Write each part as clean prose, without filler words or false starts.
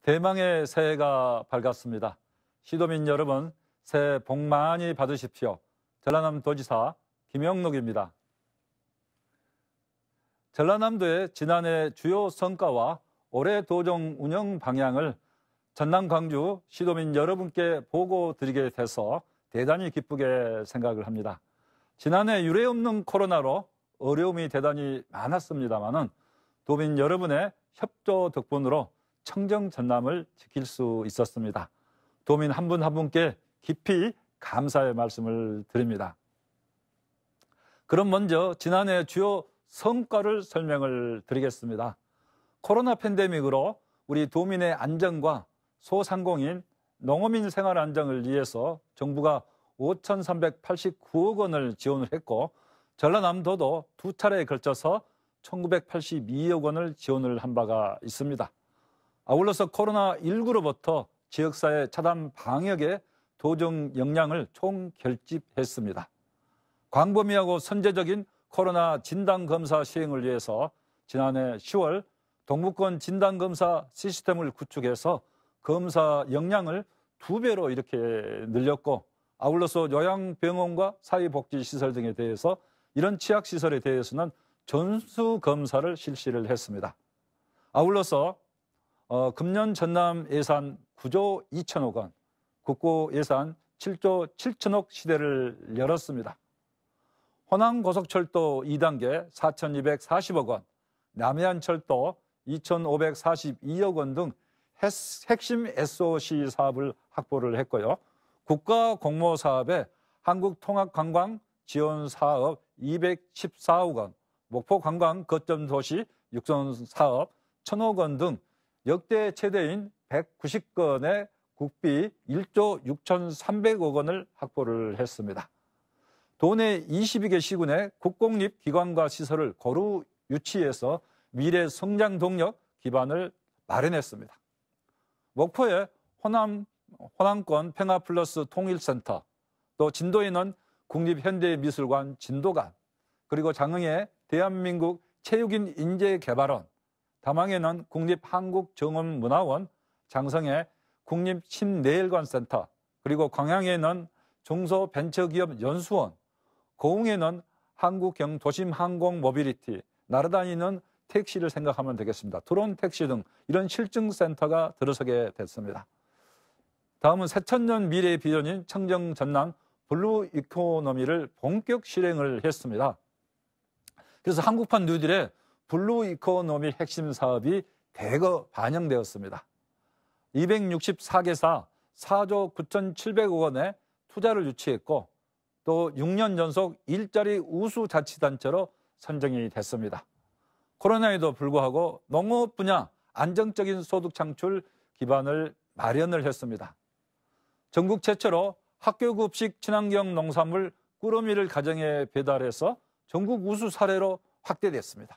대망의 새해가 밝았습니다. 시도민 여러분, 새해 복 많이 받으십시오. 전라남도지사 김영록입니다. 전라남도의 지난해 주요 성과와 올해 도정 운영 방향을 전남 광주 시도민 여러분께 보고 드리게 돼서 대단히 기쁘게 생각을 합니다. 지난해 유례없는 코로나로 어려움이 대단히 많았습니다만은 도민 여러분의 협조 덕분으로 청정 전남을 지킬 수 있었습니다. 도민 한 분 한 분께 깊이 감사의 말씀을 드립니다. 그럼 먼저 지난해 주요 성과를 설명을 드리겠습니다. 코로나 팬데믹으로 우리 도민의 안전과 소상공인, 농어민 생활 안정을 위해서 정부가 5,389억 원을 지원을 했고 전라남도도 두 차례에 걸쳐서 1,982억 원을 지원을 한 바가 있습니다. 아울러서 코로나19로부터 지역사회 차단 방역에 도정 역량을 총결집했습니다. 광범위하고 선제적인 코로나 진단검사 시행을 위해서 지난해 10월 동부권 진단검사 시스템을 구축해서 검사 역량을 2배로 이렇게 늘렸고 아울러서 요양병원과 사회복지시설 등에 대해서 이런 취약시설에 대해서는 전수검사를 실시를 했습니다. 아울러서 금년 전남 예산 9조 2천억 원, 국고 예산 7조 7천억 시대를 열었습니다. 호남고속철도 2단계 4,240억 원, 남해안철도 2,542억 원 등 핵심 SOC 사업을 확보를 했고요. 국가공모사업에 한국통합관광 지원사업 214억 원, 목포관광 거점도시 육성사업 1,000억 원 등 역대 최대인 190건의 국비 1조 6,300억 원을 확보를 했습니다. 도내 22개 시군의 국공립기관과 시설을 고루 유치해서 미래 성장 동력 기반을 마련했습니다. 목포에 호남권 평화플러스 통일센터, 또 진도에는 국립현대미술관 진도관, 그리고 장흥에 대한민국 체육인 인재개발원, 담양에는 국립한국정원문화원, 장성에 국립신내일관센터, 그리고 광양에는 중소벤처기업연수원, 고흥에는 한국경도심항공모빌리티, 날아다니는 택시를 생각하면 되겠습니다. 드론 택시 등 이런 실증센터가 들어서게 됐습니다. 다음은 새천년 미래의 비전인 청정 전남 블루 이코노미를 본격 실행을 했습니다. 그래서 한국판 뉴딜에 블루 이코노미 핵심 사업이 대거 반영되었습니다. 264개사 4조 9,700억 원의 투자를 유치했고 또 6년 연속 일자리 우수 자치단체로 선정이 됐습니다. 코로나에도 불구하고 농업 분야 안정적인 소득 창출 기반을 마련을 했습니다. 전국 최초로 학교급식 친환경 농산물 꾸러미를 가정에 배달해서 전국 우수 사례로 확대됐습니다.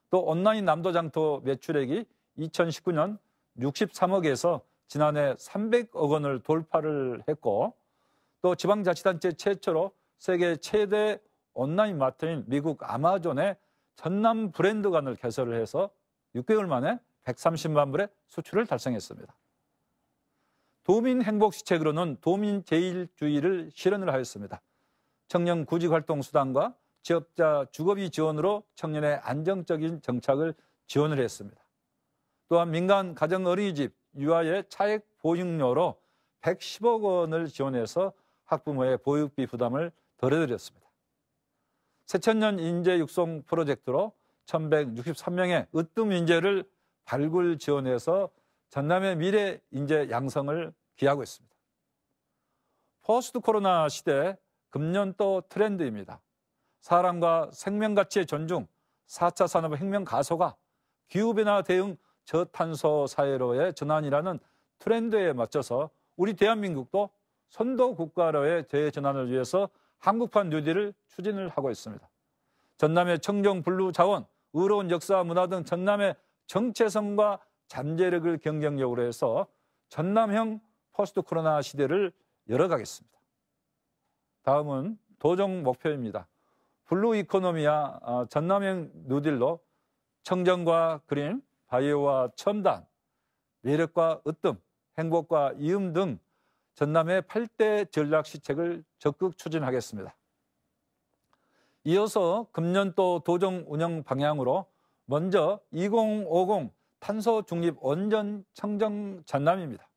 또 온라인 남도장터 매출액이 2019년 63억에서 지난해 300억 원을 돌파를 했고 또 지방자치단체 최초로 세계 최대 온라인 마트인 미국 아마존의 전남 브랜드관을 개설을 해서 6개월 만에 130만 불의 수출을 달성했습니다. 도민 행복 시책으로는 도민 제일주의를 실현을 하였습니다. 청년 구직활동 수당과 지역자 주거비 지원으로 청년의 안정적인 정착을 지원을 했습니다. 또한 민간 가정 어린이집 유아의 차액 보육료로 110억 원을 지원해서 학부모의 보육비 부담을 덜어드렸습니다. 새천년 인재 육성 프로젝트로 1,163명의 으뜸 인재를 발굴 지원해서 전남의 미래 인재 양성을 기하고 있습니다. 포스트 코로나 시대 금년 또 트렌드입니다. 사람과 생명 가치의 존중, 4차 산업 혁명 가속화, 기후변화 대응 저탄소 사회로의 전환이라는 트렌드에 맞춰서 우리 대한민국도 선도 국가로의 재전환을 위해서 한국판 뉴딜을 추진을 하고 있습니다. 전남의 청정 블루 자원, 의로운 역사 문화 등 전남의 정체성과 잠재력을 경쟁력으로 해서 전남형 포스트 코로나 시대를 열어가겠습니다. 다음은 도정 목표입니다. 블루 이코노미와 전남형 뉴딜로 청정과 그린, 바이오와 첨단, 매력과 으뜸, 행복과 이음 등 전남의 8대 전략 시책을 적극 추진하겠습니다. 이어서 금년도 도정 운영 방향으로 먼저 2050 탄소 중립 원전 청정 전남입니다.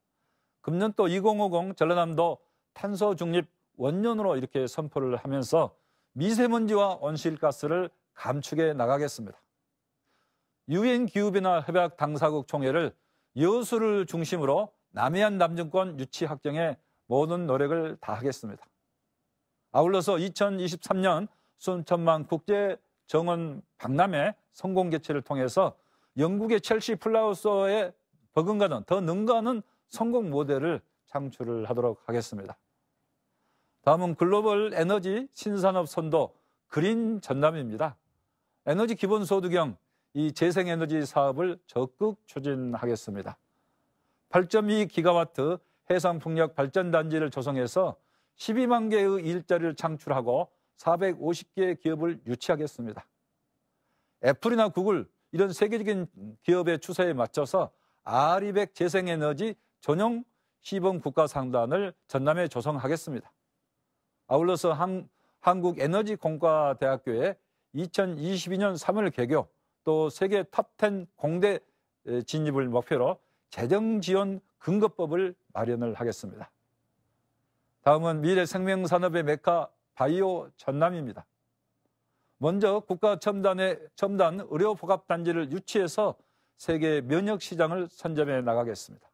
금년도 2050 전라남도 탄소 중립 원년으로 이렇게 선포를 하면서 미세먼지와 온실가스를 감축해 나가겠습니다. 유엔 기후변화 협약 당사국 총회를 여수를 중심으로 남해안 남정권 유치 확정에 모든 노력을 다하겠습니다. 아울러서 2023년 순천만 국제정원 박람회 성공 개최를 통해서 영국의 첼시 플라우스에 버금가는 더 능가하는 성공 모델을 창출을 하도록 하겠습니다. 다음은 글로벌 에너지 신산업 선도 그린 전남입니다. 에너지 기본소득형 이 재생에너지 사업을 적극 추진하겠습니다. 8.2기가와트 해상풍력 발전단지를 조성해서 12만 개의 일자리를 창출하고 450개 기업을 유치하겠습니다. 애플이나 구글 이런 세계적인 기업의 추세에 맞춰서 R200 재생에너지 전용 시범국가상단을 전남에 조성하겠습니다. 아울러서 한국에너지공과대학교에 2022년 3월 개교 또 세계 탑10 공대 진입을 목표로 재정지원 근거법을 마련을 하겠습니다. 다음은 미래생명산업의 메카 바이오 전남입니다. 먼저 국가 첨단 의료복합단지를 유치해서 세계 면역시장을 선점해 나가겠습니다.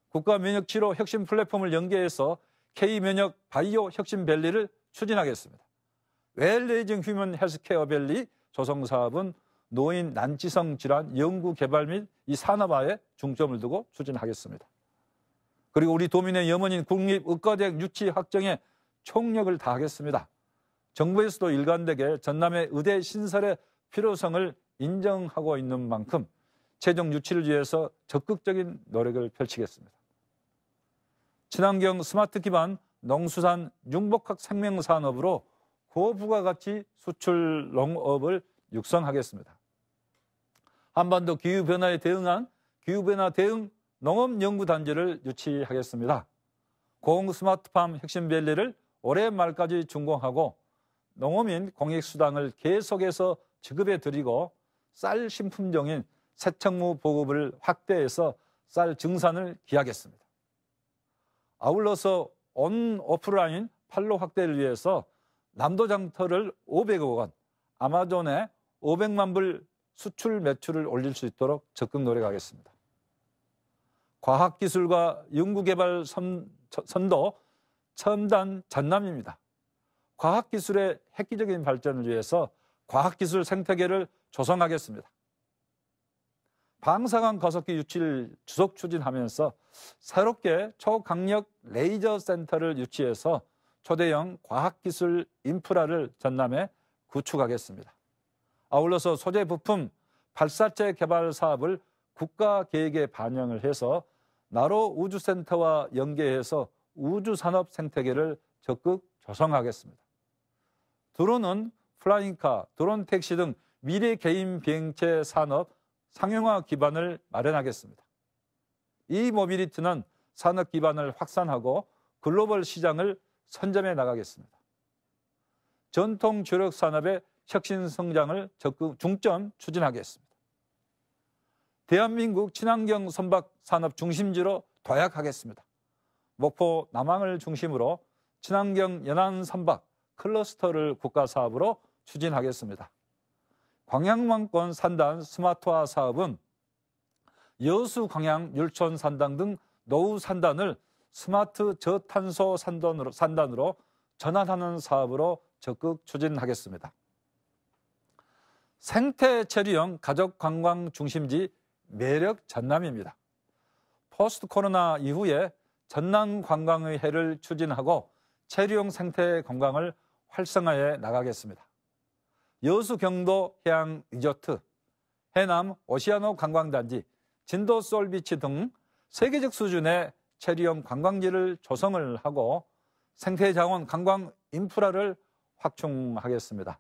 국가면역치료 혁신 플랫폼을 연계해서 K면역 바이오 혁신밸리를 추진하겠습니다. 웰레이징 휴먼 헬스케어 밸리 조성사업은 노인 난치성 질환 연구 개발 및 이 산업화에 중점을 두고 추진하겠습니다. 그리고 우리 도민의 염원인 국립의과대학 유치 확정에 총력을 다하겠습니다. 정부에서도 일관되게 전남의 의대 신설의 필요성을 인정하고 있는 만큼 최종 유치를 위해서 적극적인 노력을 펼치겠습니다. 친환경 스마트 기반 농수산 융복합 생명산업으로 고부가가치 수출 농업을 육성하겠습니다. 한반도 기후변화에 대응한 기후변화 대응 농업연구단지를 유치하겠습니다. 공스마트팜 혁신밸리를 올해 말까지 준공하고 농어민 공익수당을 계속해서 지급해 드리고 쌀 신품종인 새청무 보급을 확대해서 쌀 증산을 기하겠습니다. 아울러서 온 오프라인 판로 확대를 위해서 남도장터를 500억 원, 아마존에 500만 불 수출 매출을 올릴 수 있도록 적극 노력하겠습니다. 과학기술과 연구개발 선도 첨단 전남입니다. 과학기술의 획기적인 발전을 위해서 과학기술 생태계를 조성하겠습니다. 방사강 가속기 유치를 지속 추진하면서 새롭게 초강력 레이저 센터를 유치해서 초대형 과학기술 인프라를 전남에 구축하겠습니다. 아울러서 소재 부품 발사체 개발 사업을 국가계획에 반영을 해서 나로 우주센터와 연계해서 우주산업 생태계를 적극 조성하겠습니다. 드론은 플라잉카, 드론 택시 등 미래 개인 비행체 산업 상용화 기반을 마련하겠습니다. 이 모빌리티는 산업 기반을 확산하고 글로벌 시장을 선점해 나가겠습니다. 전통 주력 산업의 혁신 성장을 적극 중점 추진하겠습니다. 대한민국 친환경 선박 산업 중심지로 도약하겠습니다. 목포 남항을 중심으로 친환경 연안 선박 클러스터를 국가 사업으로 추진하겠습니다. 광양만권 산단 스마트화 사업은 여수 광양 율촌 산단 등 노후 산단을 스마트 저탄소 산단으로 전환하는 사업으로 적극 추진하겠습니다. 생태 체류형 가족 관광 중심지 매력 전남입니다. 포스트 코로나 이후에 전남 관광의 해를 추진하고 체류형 생태 관광을 활성화해 나가겠습니다. 여수 경도 해양 리조트, 해남 오시아노 관광단지, 진도 솔비치 등 세계적 수준의 체류형 관광지를 조성을 하고 생태자원 관광 인프라를 확충하겠습니다.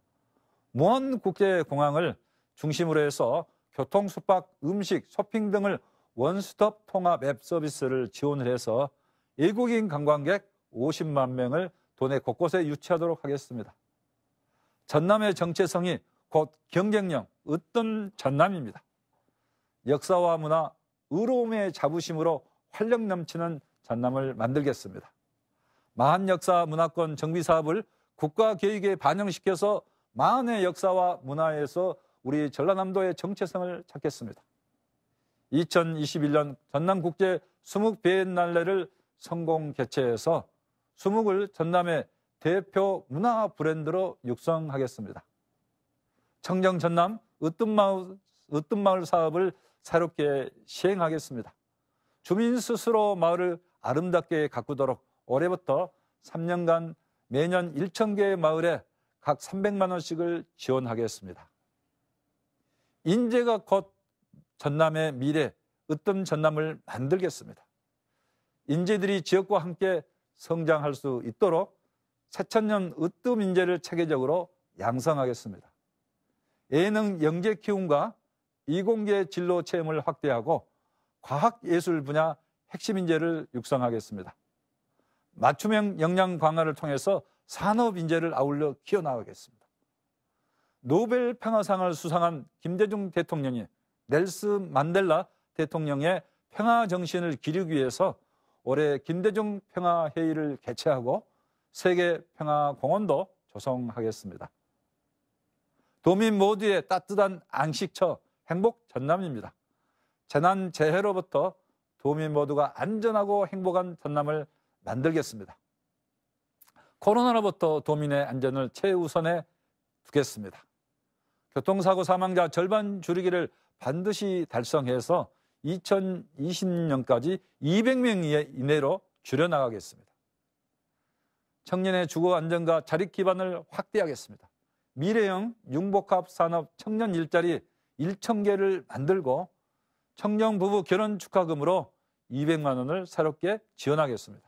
무안국제공항을 중심으로 해서 교통, 숙박, 음식, 쇼핑 등을 원스톱 통합 앱 서비스를 지원을 해서 외국인 관광객 50만 명을 도내 곳곳에 유치하도록 하겠습니다. 전남의 정체성이 곧 경쟁력, 으뜸 전남입니다. 역사와 문화, 의로움의 자부심으로 활력 넘치는 전남을 만들겠습니다. 마한 역사 문화권 정비 사업을 국가 계획에 반영시켜서 마한의 역사와 문화에서 우리 전라남도의 정체성을 찾겠습니다. 2021년 전남국제 수묵 비엔날레를 성공 개최해서 수묵을 전남의 대표 문화 브랜드로 육성하겠습니다. 청정 전남 으뜸마을 사업을 새롭게 시행하겠습니다. 주민 스스로 마을을 아름답게 가꾸도록 올해부터 3년간 매년 1,000개의 마을에 각 300만 원씩을 지원하겠습니다. 인재가 곧 전남의 미래, 으뜸 전남을 만들겠습니다. 인재들이 지역과 함께 성장할 수 있도록 새천년 으뜸 인재를 체계적으로 양성하겠습니다. 예능 영재 키움과 이공계 진로 체험을 확대하고 과학예술 분야 핵심 인재를 육성하겠습니다. 맞춤형 역량 강화를 통해서 산업 인재를 아울러 키워나가겠습니다. 노벨 평화상을 수상한 김대중 대통령이 넬슨 만델라 대통령의 평화 정신을 기리기 위해서 올해 김대중 평화회의를 개최하고 세계평화공원도 조성하겠습니다. 도민 모두의 따뜻한 안식처, 행복 전남입니다. 재난 재해로부터 도민 모두가 안전하고 행복한 전남을 만들겠습니다. 코로나로부터 도민의 안전을 최우선에 두겠습니다. 교통사고 사망자 절반 줄이기를 반드시 달성해서 2020년까지 200명 이내로 줄여나가겠습니다. 청년의 주거 안정과 자립 기반을 확대하겠습니다. 미래형 융복합 산업 청년 일자리 1,000개를 만들고 청년 부부 결혼 축하금으로 200만 원을 새롭게 지원하겠습니다.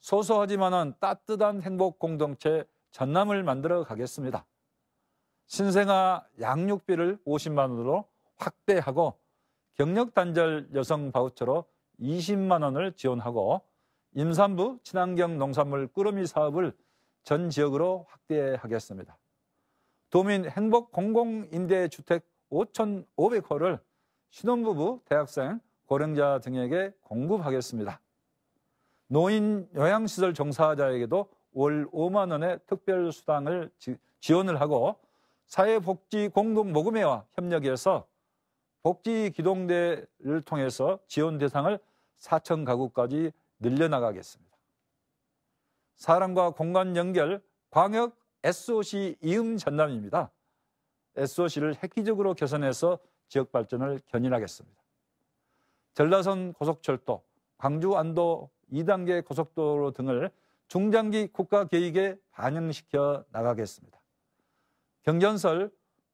소소하지만은 따뜻한 행복 공동체 전남을 만들어 가겠습니다. 신생아 양육비를 50만 원으로 확대하고 경력 단절 여성 바우처로 20만 원을 지원하고 임산부 친환경 농산물 꾸러미 사업을 전 지역으로 확대하겠습니다. 도민 행복 공공임대주택 5,500호를 신혼부부, 대학생, 고령자 등에게 공급하겠습니다. 노인 요양시설 종사자에게도 월 5만 원의 특별수당을 지원을 하고 사회복지공동모금회와 협력해서 복지기동대를 통해서 지원 대상을 4,000가구까지 늘려나가겠습니다. 사람과 공간 연결 광역 SOC 이음 전남입니다. SOC를 획기적으로 개선해서 지역 발전을 견인하겠습니다. 전라선 고속철도, 광주 안도 2단계 고속도로 등을 중장기 국가 계획에 반영시켜 나가겠습니다. 경전설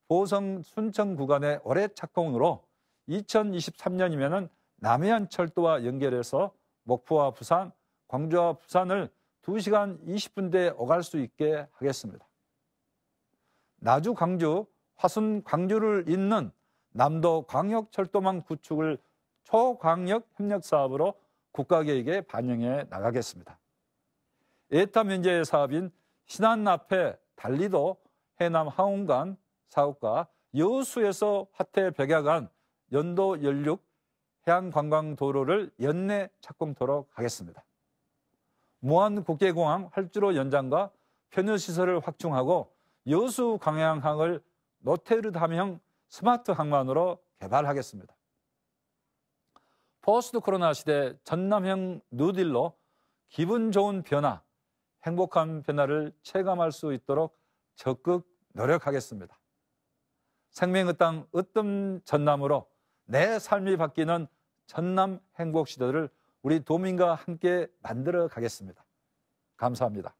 보성 순천 구간의 올해 착공으로 2023년이면 남해안 철도와 연결해서 목포와 부산, 광주와 부산을 2시간 20분대에 오갈 수 있게 하겠습니다. 나주 광주, 화순 광주를 잇는 남도 광역철도망 구축을 초광역 협력사업으로 국가계획에 반영해 나가겠습니다. 에타 면제 사업인 신안 앞에 달리도 해남 항운간 사업과 여수에서 화태 백야간 연도 연륙 해양관광도로를 연내 착공토록 하겠습니다. 무안국제공항 활주로 연장과 편의시설을 확충하고 여수 광양항을 노테르담형 스마트 항만으로 개발하겠습니다. 포스트 코로나 시대 전남형 뉴딜로 기분 좋은 변화, 행복한 변화를 체감할 수 있도록 적극 노력하겠습니다. 생명의 땅 으뜸 전남으로 내 삶이 바뀌는 전남 행복 시대를 우리 도민과 함께 만들어 가겠습니다. 감사합니다.